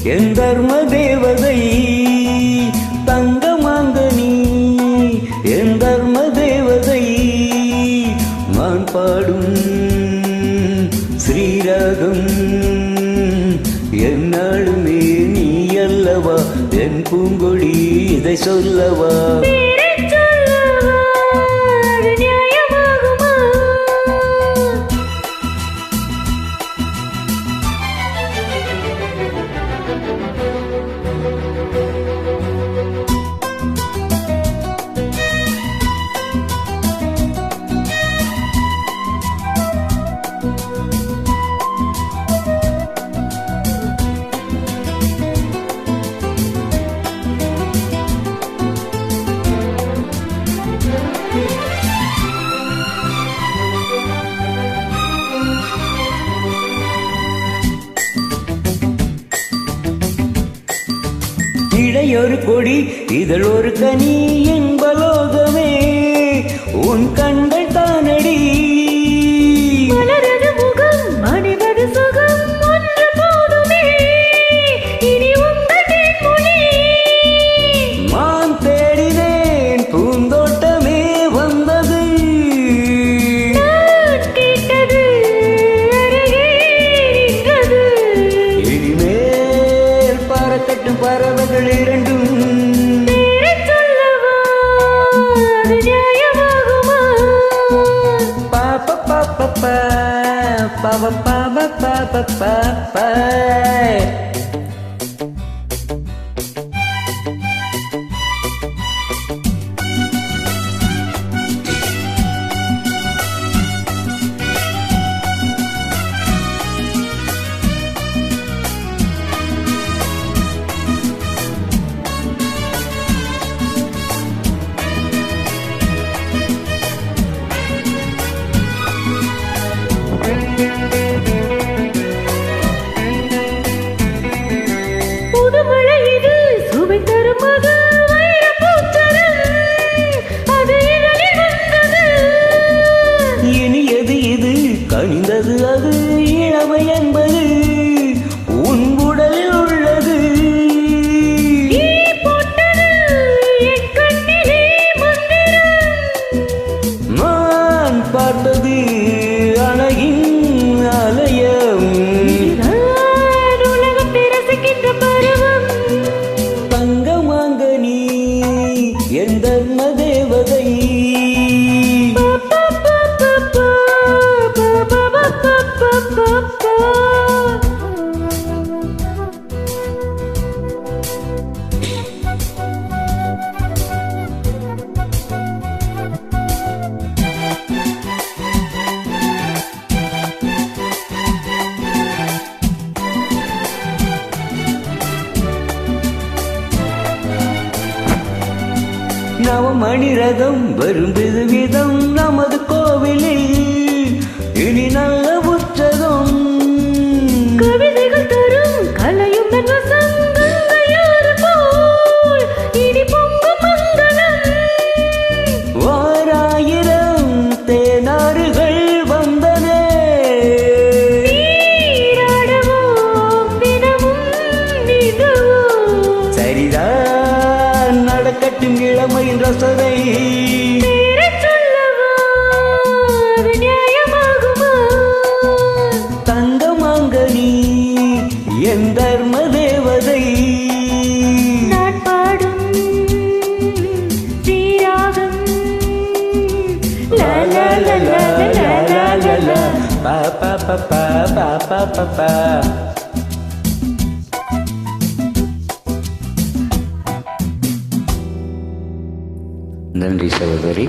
என் தர்ம தேவதை தங்கமாங்கனி என் தர்ம தேவதை நான் பாடும் ஸ்ரீராகம் என்னாலுமே நீ அல்லவா என் பூங்கொடி இதை சொல்லவா இடையொரு கொடி இதழ் ஒரு கனி என்பலோகமே உன் கண்கள் தானடி மலரது முகம் மனிதது சுகம் ஒன்று போதுமே இனி உங்கள் தேன்மொழி மான் தேடினேன் பூந்தோட்டமே வந்தது நான் கேட்டது அருகே நின்றது இனிமேல் பறக்கட்டும் பறவைகள் இரண்டும் பேரைச் சொல்லவா அது நியாயமாகுமா பாப்ப பாப்ப பாப்ப பாப்ப பாப்ப புதுமழை இது சுவை தரும் அது வைரப்பூச்சரம் அது இதழில் வந்தது இனியது இது கனிந்தது அது இளமை என்பது உன் உடலில் உள்ளது நீ போட்டது என் கண்ணிலே மந்திரம் நான் பார்த்தது அழகின் ஆலயம் நான் உலகத்தை ரசிக்கின்ற பருவம் தங்கமாங்கனி என் தர்ம தேவதை நவமணி ரதம் வரும் விதம் நமது கோவிலில் இனி நல்ல உற்சவம் கவிதைகள் தரும் கலையும் நன்வசம் கங்கையாறு போல் இனி பொங்கும் மங்களம் ஓராயிரம் தேனாறுகள் வந்தனே நீராடுவோம் தினமும் நீந்துவோம் சரிதான் நடக்கட்டும் இளமையின் ரசனை பேரைச் சொல்லவா அது நியாயமாகுமா தங்கமாங்கனி என் தர்ம தேவதை நான் பாடும் ஸ்ரீராகம் லா லா லா லா லா லா லா லா பா பா பா பா பா பா பா பா. நன்றி சகோதரி.